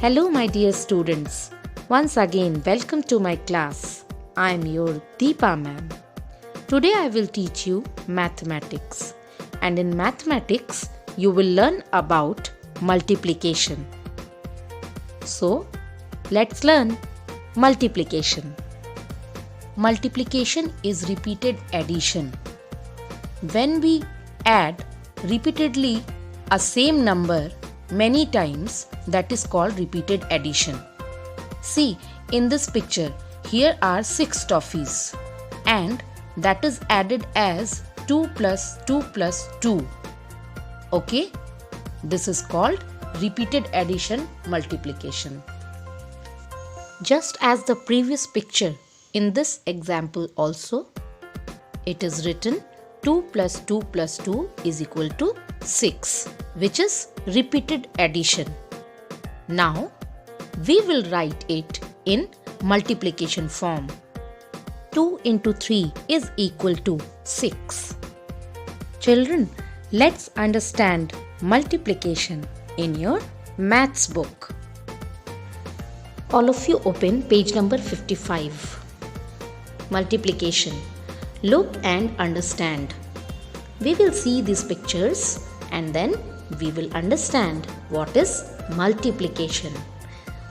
Hello my dear students. Once again welcome to my class. I am your Deepa ma'am. Today I will teach you mathematics. And in mathematics you will learn about multiplication. So let's learn multiplication. Multiplication is repeated addition. When we add repeatedly a same number many times, that is called repeated addition. See, in this picture, here are 6 toffees and that is added as 2 plus 2 plus 2. Okay? This is called repeated addition multiplication. Just as the previous picture, in this example also, it is written 2 plus 2 plus 2 is equal to 6, which is repeated addition. Now, we will write it in multiplication form. 2 into 3 is equal to 6. Children, let's understand multiplication in your maths book. All of you open page number 55. Multiplication. Look and understand. We will see these pictures and then we will understand what is multiplication.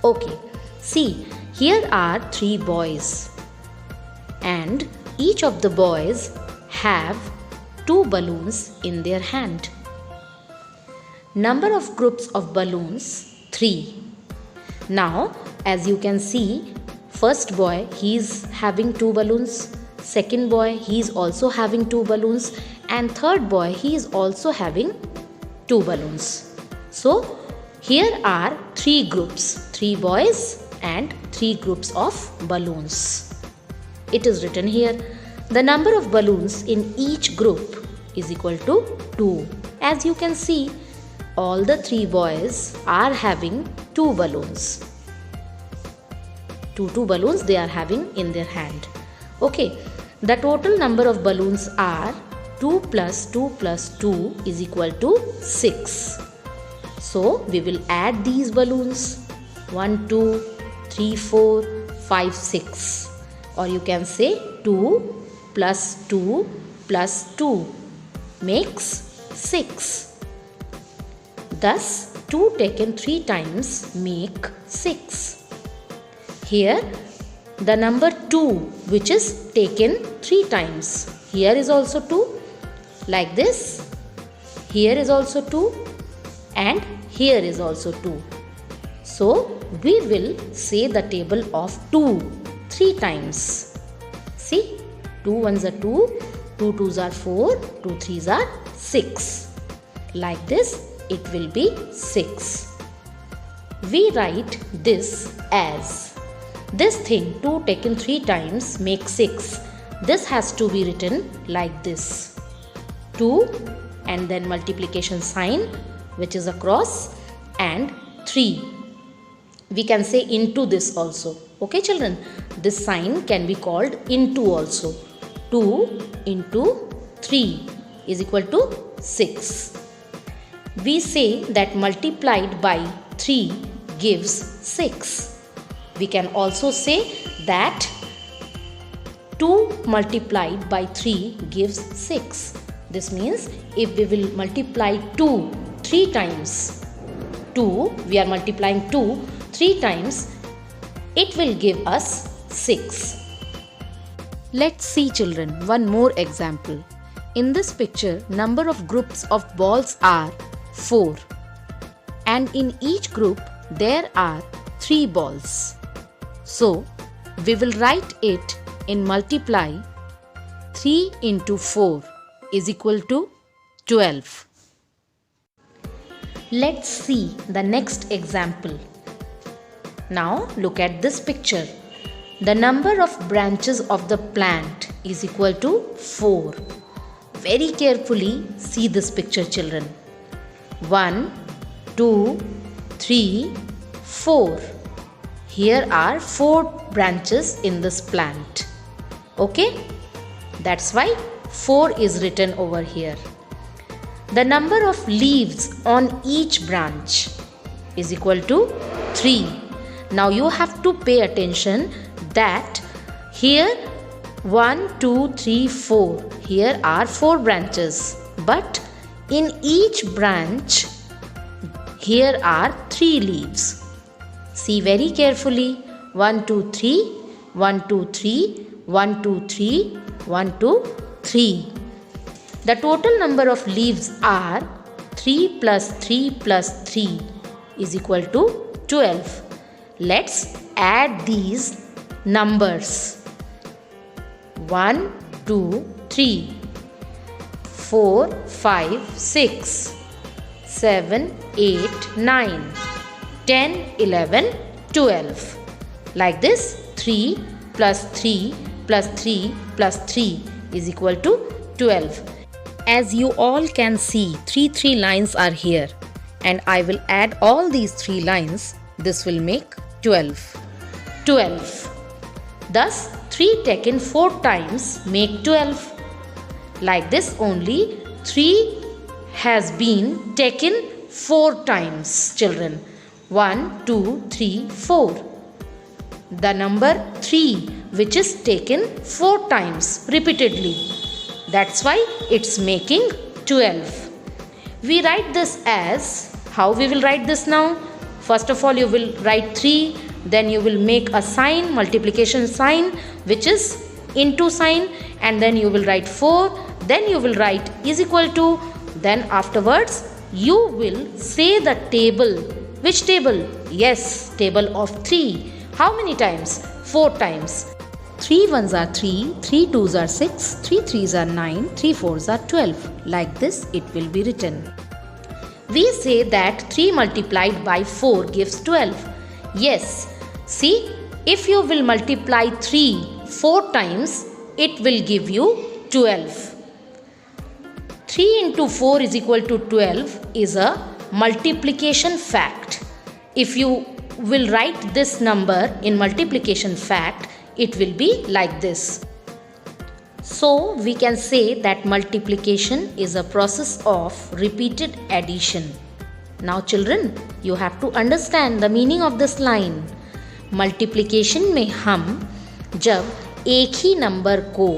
Okay, see, here are 3 boys and each of the boys have 2 balloons in their hand. Number of groups of balloons 3. Now, as you can see, first boy he is having 2 balloons, second boy he is also having 2 balloons, and third boy he is also having 2 balloons. So here are 3 groups, 3 boys and 3 groups of balloons. It is written here, the number of balloons in each group is equal to 2. As you can see, all the 3 boys are having 2 balloons. 2 balloons they are having in their hand. Okay, the total number of balloons are 2 plus 2 plus 2 is equal to 6. So, we will add these balloons 1, 2, 3, 4, 5, 6. Or you can say 2 plus 2 plus 2 makes 6. Thus, 2 taken 3 times make 6. Here, the number 2 which is taken 3 times. Here is also 2. Like this. Here is also 2. And here is also 2. So, we will say the table of 2 3 times. See, 2 ones are 2, 2 twos are 4, 2 threes are 6. Like this, it will be 6. We write this as, this thing 2 taken 3 times makes 6. This has to be written like this. 2 and then multiplication sign which is a cross and 3. We can say into this also. Okay children, this sign can be called into also. 2 into 3 is equal to 6. We say that multiplied by 3 gives 6. We can also say that 2 multiplied by 3 gives 6. This means if we will multiply 2 3 times, 2, we are multiplying 2 3 times, it will give us 6. Let's see children one more example. In this picture, number of groups of balls are 4. And in each group, there are 3 balls. So, we will write it in multiply 3 into 4 is equal to 12. Let's see the next example. Now look at this picture. The number of branches of the plant is equal to 4. Very carefully see this picture children. 1, 2, 3, 4. Here are 4 branches in this plant. Okay? That's why 4 is written over here. The number of leaves on each branch is equal to 3. Now you have to pay attention that here 1, 2, 3, 4. Here are 4 branches. But in each branch, here are 3 leaves. See very carefully. 1, 2, 3, 1, 2, 3, 1, 2, 3, 1, 2, 3. The total number of leaves are 3 plus 3 plus 3 is equal to 12. Let's add these numbers. 1, 2, 3, 4, 5, 6, 7, 8, 9, 10, 11, 12. Like this, 3 plus 3 plus 3 plus 3 is equal to 12. As you all can see, 3 lines are here, and I will add all these 3 lines. This will make 12. 12. Thus, 3 taken 4 times make 12. Like this only, 3 has been taken 4 times, children. 1, 2, 3, 4. The number 3 which is taken 4 times repeatedly. That's why it's making 12. We write this as, how we will write this now? First of all, you will write 3, then you will make a sign, multiplication sign, which is into sign, and then you will write 4, then you will write is equal to, then afterwards you will say the table. Which table? Yes, table of 3. How many times? 4 times. 3 ones are 3, 3 twos are 6, 3 threes are 9, 3 fours are 12. Like this it will be written. We say that 3 multiplied by 4 gives 12. Yes, see, if you will multiply 3 4 times, it will give you 12. 3 into 4 is equal to 12 is a multiplication fact. If you will write this number in multiplication fact, it will be like this. So we can say that multiplication is a process of repeated addition. Now children, you have to understand the meaning of this line. Multiplication में हम जब एक ही number को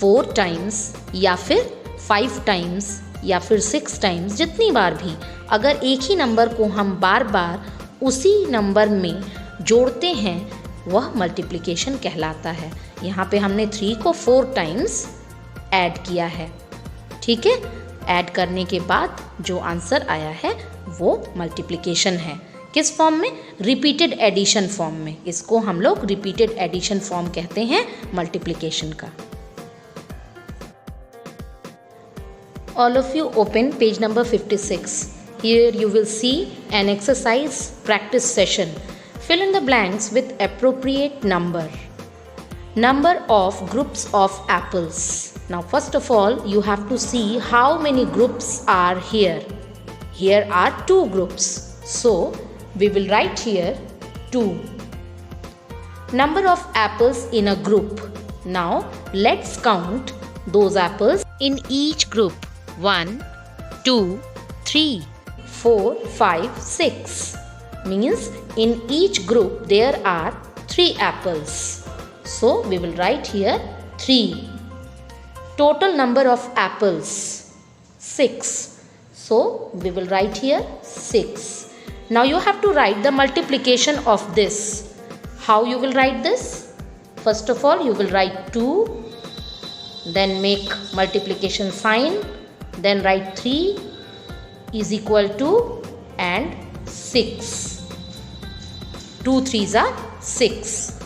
4 times या फिर 5 times या फिर 6 times, जितनी बार भी अगर एक ही नंबर को हम बार बार उसी नंबर में जोड़ते हैं, वह मल्टीप्लिकेशन कहलाता है। यहाँ पे हमने 3 को 4 times ऐड किया है, ठीक है। ऐड करने के बाद जो आंसर आया है वो मल्टीप्लिकेशन है। किस फॉर्म में? रिपीटेड एडिशन फॉर्म में। इसको हम लोग रिपीटेड एडिशन फॉर्म कहते हैं मल्टीप्लिकेशन का। All of you open page number 56. Here you will see an exercise practice session. Fill in the blanks with appropriate number. Number of groups of apples. Now first of all, you have to see how many groups are here. Here are 2 groups. So we will write here 2. Number of apples in a group. Now let's count those apples in each group. 1, 2, 3, 4, 5, 6. Means in each group there are 3 apples. So we will write here 3. Total number of apples 6. So we will write here 6. Now you have to write the multiplication of this. How you will write this? First of all, you will write 2, then make multiplication sign, then write 3 is equal to and 6. 2 3s are 6.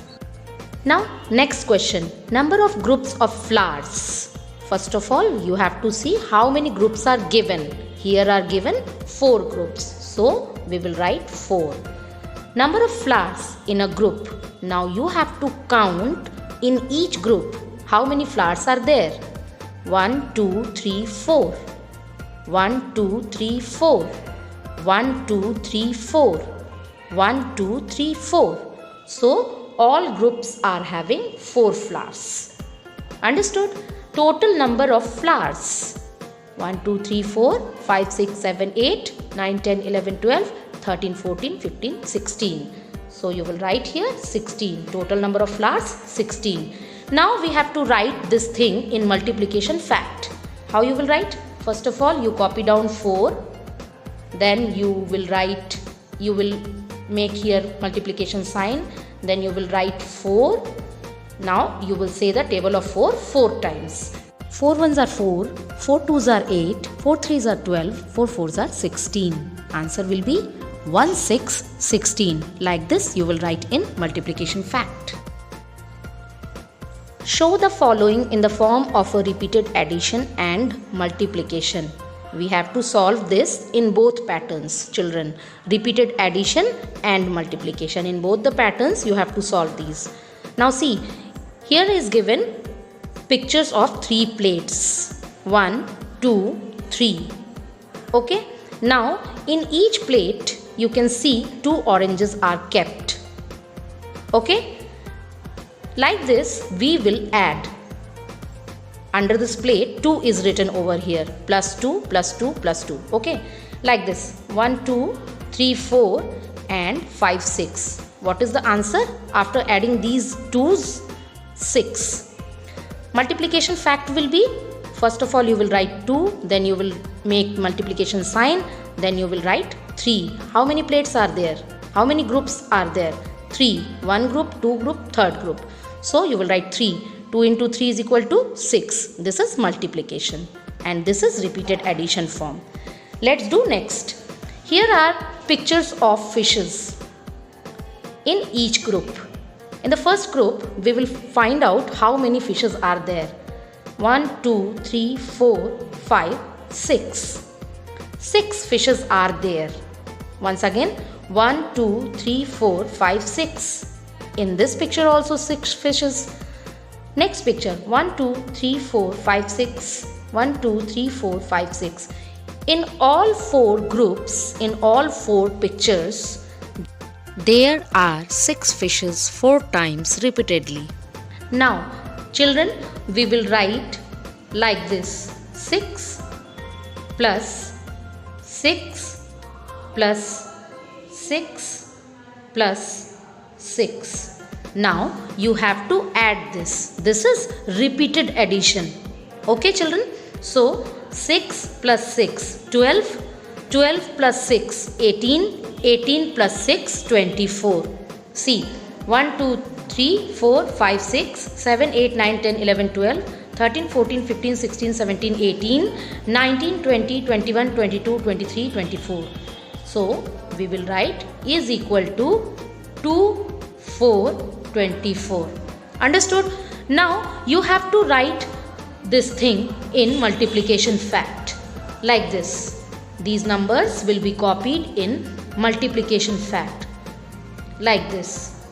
Now next question. Number of groups of flowers. First of all, you have to see how many groups are given. Here are given 4 groups. So we will write 4. Number of flowers in a group. Now you have to count in each group how many flowers are there. 1, 2, 3, 4. 1, 2, 3, 4. 1, 2, 3, 4. 1, 2, 3, 4. So all groups are having 4 flowers. Understood? Total number of flowers. 1, 2, 3, 4, 5, 6, 7, 8, 9, 10, 11, 12, 13, 14, 15, 16. So you will write here 16. Total number of flowers 16. Now we have to write this thing in multiplication fact. How you will write? First of all, you copy down 4. Then you will make here multiplication sign. Then you will write 4. Now you will say the table of 4 times. 4 ones are 4, 4 twos are 8, 4 threes are 12, 4 fours are 16. Answer will be 1, 6, 16. Like this you will write in multiplication fact. Show the following in the form of a repeated addition and multiplication. We have to solve this in both patterns, children. Repeated addition and multiplication. In both the patterns you have to solve these. Now see, here is given pictures of 3 plates. 1, 2, 3. Okay. Now in each plate you can see 2 oranges are kept. Okay. Like this we will add. Under this plate 2 is written over here. Plus 2, plus 2, plus 2. Okay. Like this. 1, 2, 3, 4 and 5, 6. What is the answer? After adding these 2's, 6. Multiplication fact will be, first of all you will write 2, then you will make multiplication sign, then you will write 3. How many plates are there? How many groups are there? 3. 1 group, 2 group, 3rd group. So you will write 3. 2 into 3 is equal to 6. This is multiplication and this is repeated addition form. Let's do next. Here are pictures of fishes in each group. In the first group, we will find out how many fishes are there. 1, 2, 3, 4, 5, 6. 6 fishes are there. Once again, 1, 2, 3, 4, 5, 6. In this picture also 6 fishes. Next picture, 1, 2, 3, 4, 5, 6. 1, 2, 3, 4, 5, 6. In all 4 groups, in all 4 pictures, there are 6 fishes 4 times repeatedly. Now, children, we will write like this. 6 plus 6 plus 6 plus 6. Now, you have to add this. This is repeated addition. Okay, children? So, 6 plus 6, 12. 12 plus 6, 18. 18 plus 6, 24. See, 1, 2, 3, 4, 5, 6, 7, 8, 9, 10, 11, 12, 13, 14, 15, 16, 17, 18, 19, 20, 21, 22, 23, 24. So, we will write is equal to 2, 4, 24. Understood? Now, you have to write this thing in multiplication fact. Like this. These numbers will be copied in multiplication fact. Like this.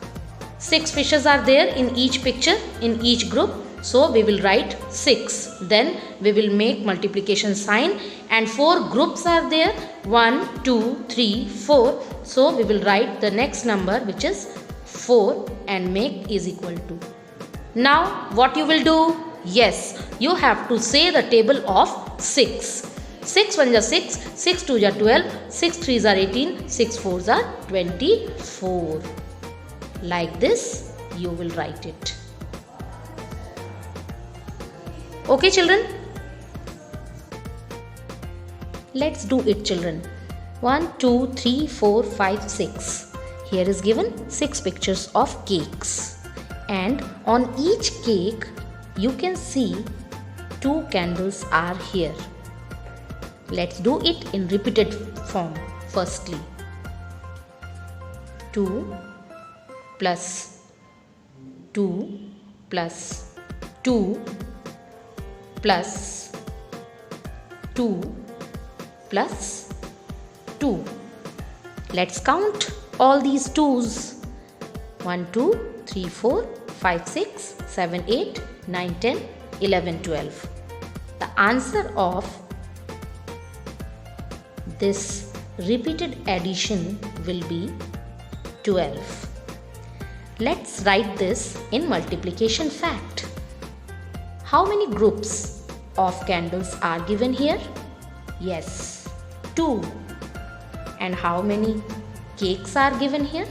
6 fishes are there in each picture, in each group. So we will write 6. Then we will make multiplication sign and 4 groups are there. 1, 2, 3, 4. So we will write the next number which is 4 and make is equal to. Now what you will do? Yes, you have to say the table of 6. 6 1s are 6, 6 2s are 12, 6 3s are 18, 6 4s are 24. Like this, you will write it. Okay, children? Let's do it, children. 1, 2, 3, 4, 5, 6. Here is given 6 pictures of cakes. And on each cake, you can see 2 candles are here. Let's do it in repeated form. Firstly, 2 plus 2 plus 2 plus 2 plus 2. Let's count all these 2's. 1, 2, 3, 4, 5, 6, 7, 8, 9, 10, 11, 12. The answer of this repeated addition will be 12. Let's write this in multiplication fact. How many groups of candles are given here? Yes, 2. And how many cakes are given here?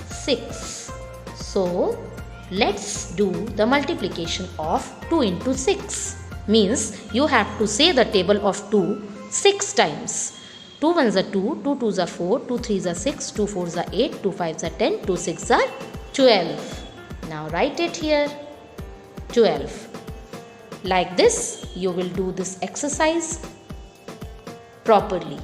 6. So let's do the multiplication of 2 into 6. Means you have to say the table of 2 6 times. 2 ones are 2, 2 twos are 4, 2 threes are 6, 2 fours are 8, 2 fives are 10, 2 sixes are 12. Now write it here, 12. Like this, you will do this exercise properly.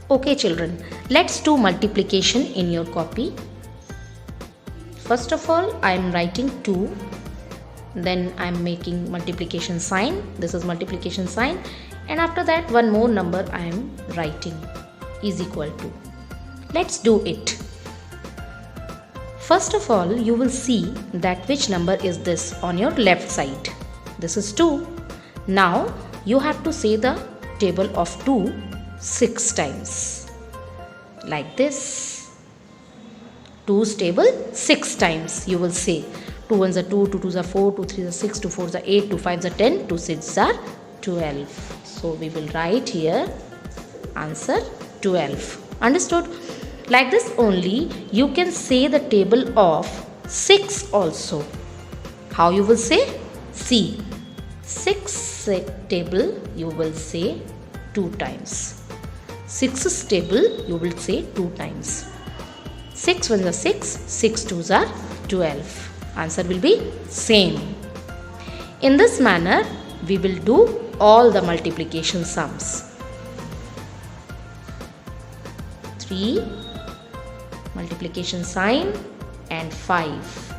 Okay children, let's do multiplication in your copy. First of all, I am writing 2. Then I am making multiplication sign. This is multiplication sign. And after that, one more number I am writing is equal to. Let's do it. First of all, you will see that which number is this on your left side. This is 2. Now, you have to say the table of 2 6 times. Like this. 2's table 6 times you will say. 2 ones are 2, 2 twos are 4, 2 threes are 6, 2 fours are 8, 2 fives are 10, 2 sixes are 12. So we will write here answer 12. Understood? Like this only you can say the table of 6 also. How you will say? See, 6 table you will say 2 times. 6's table you will say 2 times. 6 ones are 6, 6 twos are 12. Answer will be same. In this manner, we will do all the multiplication sums. 3 multiplication sign and 5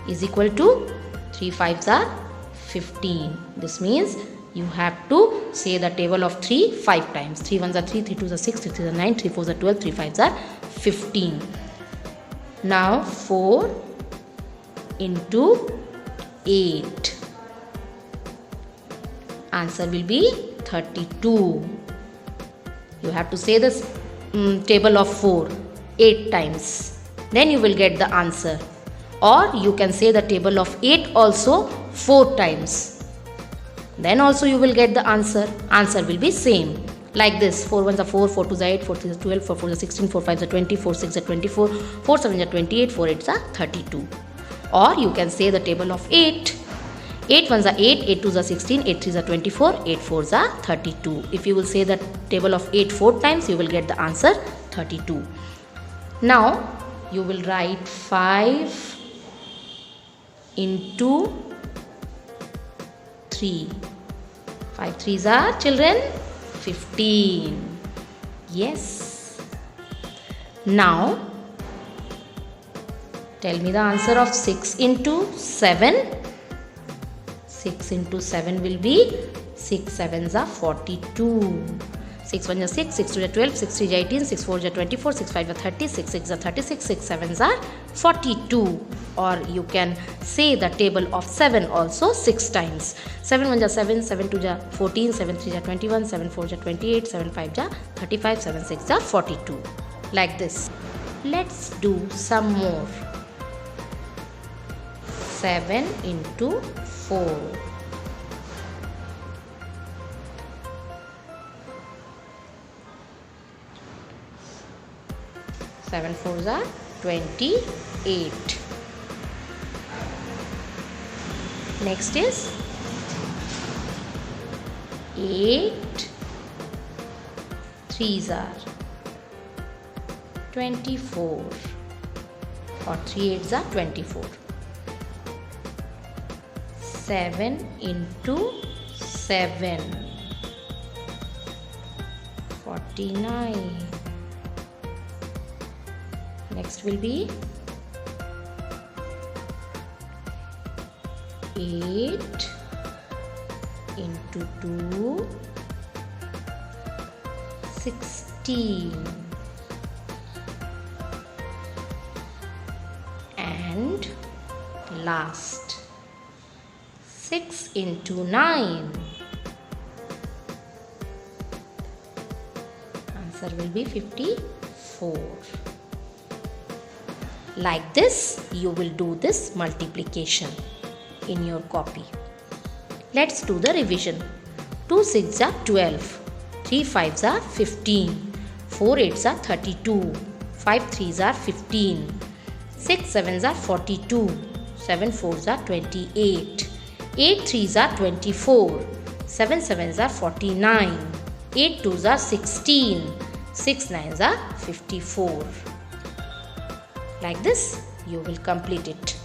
is equal to 3 fives are 15. This means you have to say the table of 3 5 times. 3 ones are 3, 3 twos are 6, 3 threes are 9, 3 fours are 12, 3 fives are 15. Now 4 into 8. Answer will be 32. You have to say this table of 4 8 times. Then you will get the answer. Or you can say the table of 8 also 4 times. Then also you will get the answer. Answer will be same. Like this. 4 ones are 4, 4 twos are 8, 4 threes are 12, 4 fours are 16, 4 fives are 20, 4 sixes are 24, 4 sevens are 28, 4 eights are 32. Or you can say the table of 8. 8 ones are 8, 8 twos are 16, 8 threes are 24, 8 fours are 32. If you will say the table of 8 4 times, you will get the answer 32. Now you will write 5 into 3. 5 threes are, children, 15. Yes. Now tell me the answer of 6 into 7. 6 into 7 will be 6 sevens are 42. 6 1 is 6, 6 2 is 12, 6 3 is 18, 6 4 is 24, 6 5 is 30, 6 6 is 36, 6 sevens are 42. Or you can say the table of 7 also 6 times. 7 1 is 7, 7 2 is 14, 7 3 is 21, 7 4 is 28, 7 5 is 35, 7 6 is 42. Like this. Let's do some more. 7 into 4. 7 fours are 28. Next is 8 threes are 24 or 3 eights are 24. 7 into 7, 49. Next will be 8 into 2, 16. And last 6 into 9. Answer will be 54. Like this, you will do this multiplication in your copy. Let's do the revision. 2 6s are 12, 3 5s are 15, 4 8s are 32, 5 3s are 15, 6 7s are 42, 7 4s are 28, 8 3s are 24, 7 7s are 49, 8 2s are 16, 6 9s are 54. Like this, you will complete it.